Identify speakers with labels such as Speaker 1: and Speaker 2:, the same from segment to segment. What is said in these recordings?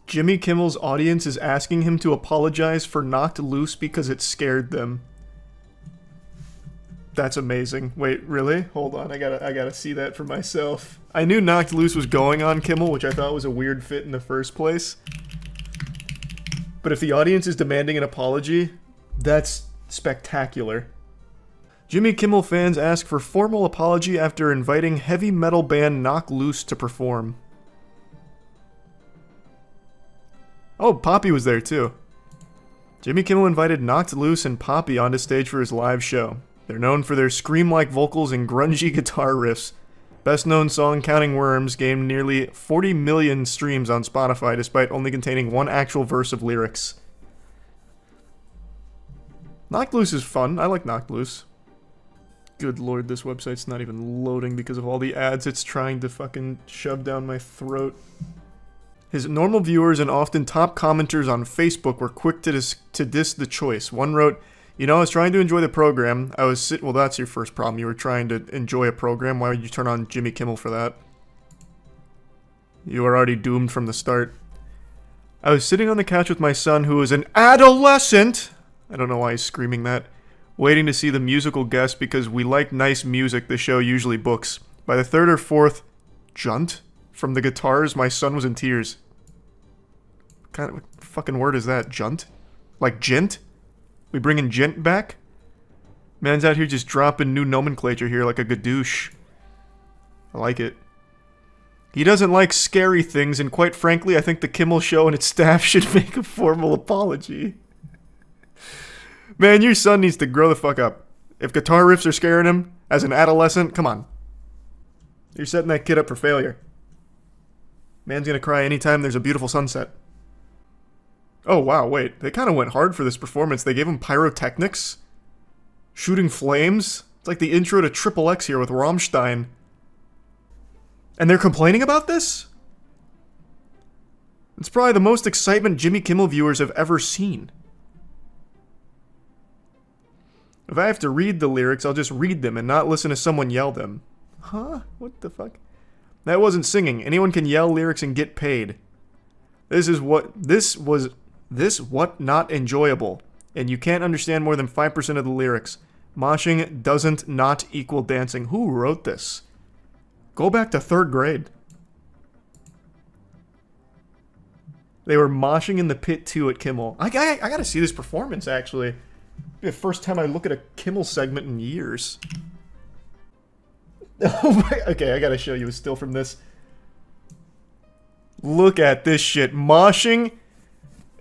Speaker 1: Jimmy Kimmel's audience is asking him to apologize for Knocked Loose because it scared them. That's amazing. Wait, really? Hold on, I gotta see that for myself. I knew Knocked Loose was going on Kimmel, which I thought was a weird fit in the first place. But if the audience is demanding an apology, that's spectacular. Jimmy Kimmel fans ask for formal apology after inviting heavy metal band Knocked Loose to perform. Oh, Poppy was there too. Jimmy Kimmel invited Knocked Loose and Poppy onto stage for his live show. They're known for their scream-like vocals and grungy guitar riffs. Best-known song, Counting Worms, gained nearly 40 million streams on Spotify despite only containing one actual verse of lyrics. Knocked Loose is fun. I like Knocked Loose. Good lord, this website's not even loading because of all the ads it's trying to fucking shove down my throat. His normal viewers and often top commenters on Facebook were quick to diss the choice. One wrote, "You know, I was trying to enjoy the program. Well, that's your first problem. You were trying to enjoy a program. Why would you turn on Jimmy Kimmel for that? You were already doomed from the start. I was sitting on the couch with my son, who is an adolescent." I don't know why he's screaming that. "Waiting to see the musical guest because we like nice music the show usually books. By the third or fourth junt from the guitars, my son was in tears." What kind of fucking word is that? Junt? Like gent? We bringing gent back? Man's out here just dropping new nomenclature here like a gadoosh. I like it. He doesn't like scary things, and quite frankly, I think the Kimmel Show and its staff should make a formal apology. Man, your son needs to grow the fuck up. If guitar riffs are scaring him as an adolescent, come on. You're setting that kid up for failure. Man's gonna cry anytime there's a beautiful sunset. Oh wow, wait. They kind of went hard for this performance. They gave him pyrotechnics? Shooting flames? It's like the intro to Triple X here with Rammstein. And they're complaining about this? It's probably the most excitement Jimmy Kimmel viewers have ever seen. If I have to read the lyrics, I'll just read them and not listen to someone yell them. Huh? What the fuck? That wasn't singing. Anyone can yell lyrics and get paid. This what not enjoyable. And you can't understand more than 5% of the lyrics. Moshing doesn't not equal dancing. Who wrote this? Go back to 3rd grade. They were moshing in the pit too at Kimmel. I gotta see this performance actually. The first time I look at a Kimmel segment in years. Oh my, okay, I gotta show you a still from this. Look at this shit. Moshing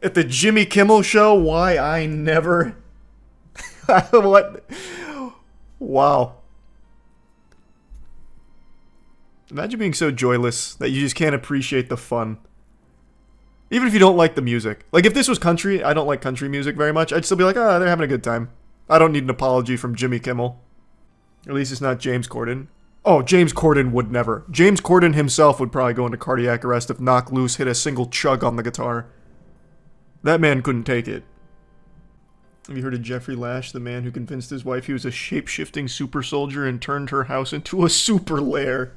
Speaker 1: at the Jimmy Kimmel Show? Why I never... What? Wow. Imagine being so joyless that you just can't appreciate the fun. Even if you don't like the music. Like, if this was country, I don't like country music very much, I'd still be like, ah, they're having a good time. I don't need an apology from Jimmy Kimmel. At least it's not James Corden. Oh, James Corden would never. James Corden himself would probably go into cardiac arrest if Knocked Loose hit a single chug on the guitar. That man couldn't take it. Have you heard of Jeffrey Lash, the man who convinced his wife he was a shape-shifting super soldier and turned her house into a super lair?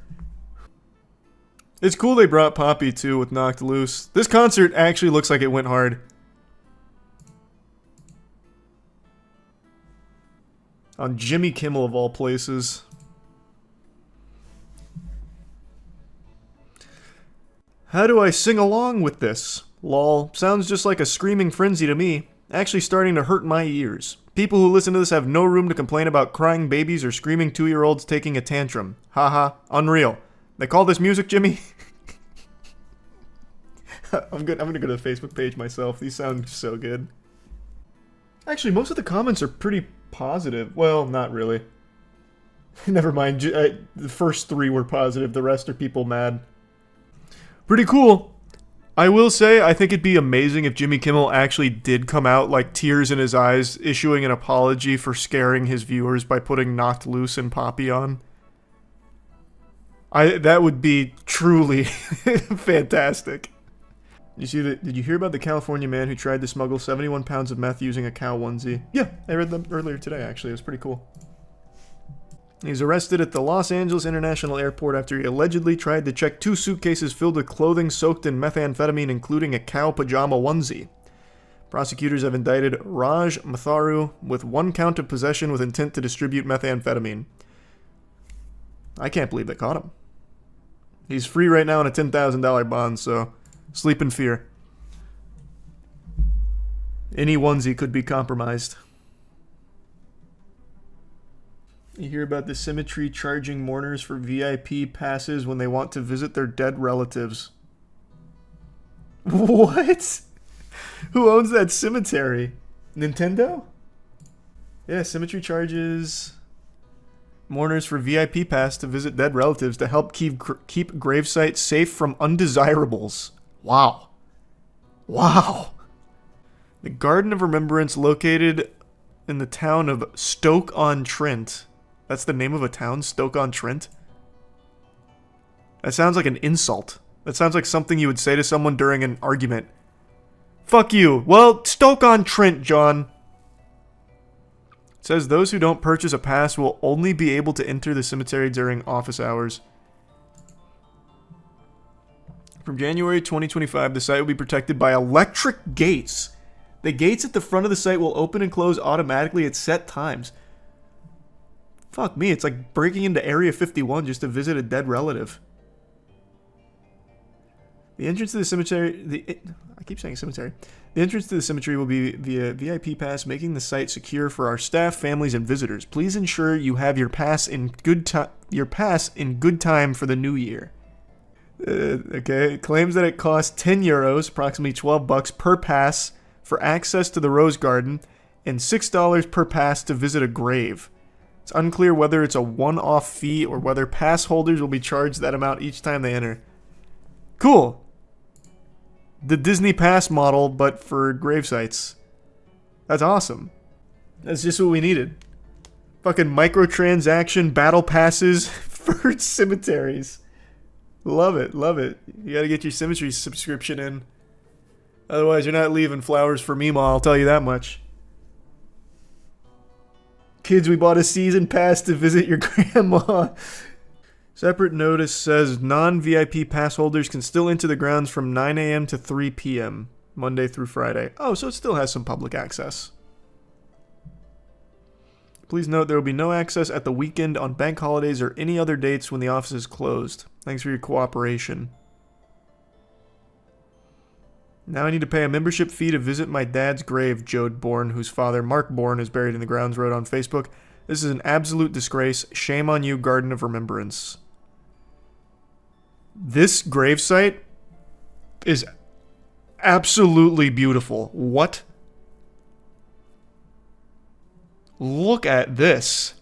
Speaker 1: It's cool they brought Poppy, too, with Knocked Loose. This concert actually looks like it went hard. On Jimmy Kimmel, of all places. How do I sing along with this? Lol, sounds just like a screaming frenzy to me. Actually starting to hurt my ears. People who listen to this have no room to complain about crying babies or screaming 2-year-olds taking a tantrum. Haha, unreal. They call this music, Jimmy? I'm gonna go to the Facebook page myself. These sound so good. Actually, most of the comments are pretty positive. Well, not really. Never mind. The first 3 were positive. The rest are people mad. Pretty cool. I will say, I think it'd be amazing if Jimmy Kimmel actually did come out, like, tears in his eyes, issuing an apology for scaring his viewers by putting Knocked Loose and Poppy on. That would be truly fantastic. Did you hear about the California man who tried to smuggle 71 pounds of meth using a cow onesie? Yeah, I read them earlier today, actually. It was pretty cool. He's arrested at the Los Angeles International Airport after he allegedly tried to check 2 suitcases filled with clothing soaked in methamphetamine, including a cow pajama onesie. Prosecutors have indicted Raj Matharu with 1 count of possession with intent to distribute methamphetamine. I can't believe they caught him. He's free right now on a $10,000 bond, so sleep in fear. Any onesie could be compromised. You hear about the cemetery charging mourners for VIP passes when they want to visit their dead relatives. What? Who owns that cemetery? Nintendo? Yeah, cemetery charges mourners for VIP pass to visit dead relatives to help keep gravesites safe from undesirables. Wow. Wow. The Garden of Remembrance located in the town of Stoke-on-Trent. That's the name of a town, Stoke-on-Trent? That sounds like an insult. That sounds like something you would say to someone during an argument. Fuck you. Well, Stoke-on-Trent, John. It says those who don't purchase a pass will only be able to enter the cemetery during office hours. From January 2025, the site will be protected by electric gates. The gates at the front of the site will open and close automatically at set times. Fuck me, it's like breaking into Area 51 just to visit a dead relative. The entrance to the cemetery... I keep saying cemetery. The entrance to the cemetery will be via VIP pass, making the site secure for our staff, families, and visitors. Please ensure you have your pass in good time for the new year. Okay, it claims that it costs €10, approximately $12 per pass for access to the Rose Garden, and $6 per pass to visit a grave. It's unclear whether it's a one-off fee or whether pass holders will be charged that amount each time they enter. Cool. The Disney Pass model, but for gravesites. That's awesome. That's just what we needed. Fucking microtransaction battle passes for cemeteries. Love it, love it. You gotta get your cemetery subscription in. Otherwise, you're not leaving flowers for Meemaw, I'll tell you that much. Kids, we bought a season pass to visit your grandma. Separate notice says non-VIP pass holders can still enter the grounds from 9 a.m. to 3 p.m. Monday through Friday. Oh, so it still has some public access. Please note there will be no access at the weekend, on bank holidays, or any other dates when the office is closed. Thanks for your cooperation. Now I need to pay a membership fee to visit my dad's grave, Jode Bourne, whose father, Mark Bourne, is buried in the grounds, wrote on Facebook. This is an absolute disgrace. Shame on you, Garden of Remembrance. This gravesite is absolutely beautiful. What? Look at this.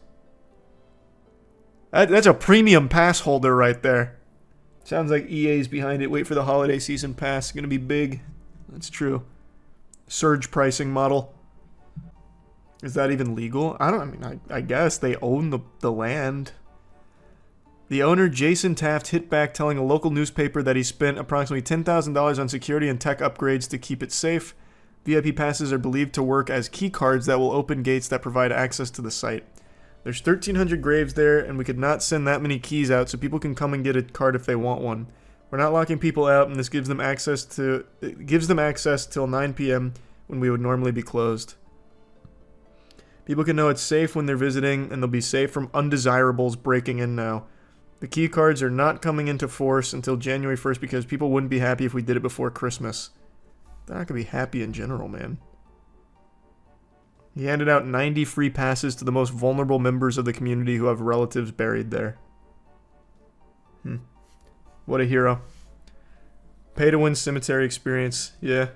Speaker 1: That's a premium pass holder right there. Sounds like EA's behind it. Wait for the holiday season pass. It's going to be big. That's true. Surge pricing model. Is that even legal? I guess they own the land. The owner, Jason Taft, hit back telling a local newspaper that he spent approximately $10,000 on security and tech upgrades to keep it safe. VIP passes are believed to work as key cards that will open gates that provide access to the site. There's 1,300 graves there, and we could not send that many keys out so people can come and get a card if they want one. We're not locking people out, and this gives them access till 9 p.m. when we would normally be closed. People can know it's safe when they're visiting, and they'll be safe from undesirables breaking in now. The key cards are not coming into force until January 1st because people wouldn't be happy if we did it before Christmas. They're not going to be happy in general, man. He handed out 90 free passes to the most vulnerable members of the community who have relatives buried there. What a hero. Pay to win cemetery experience. Yeah.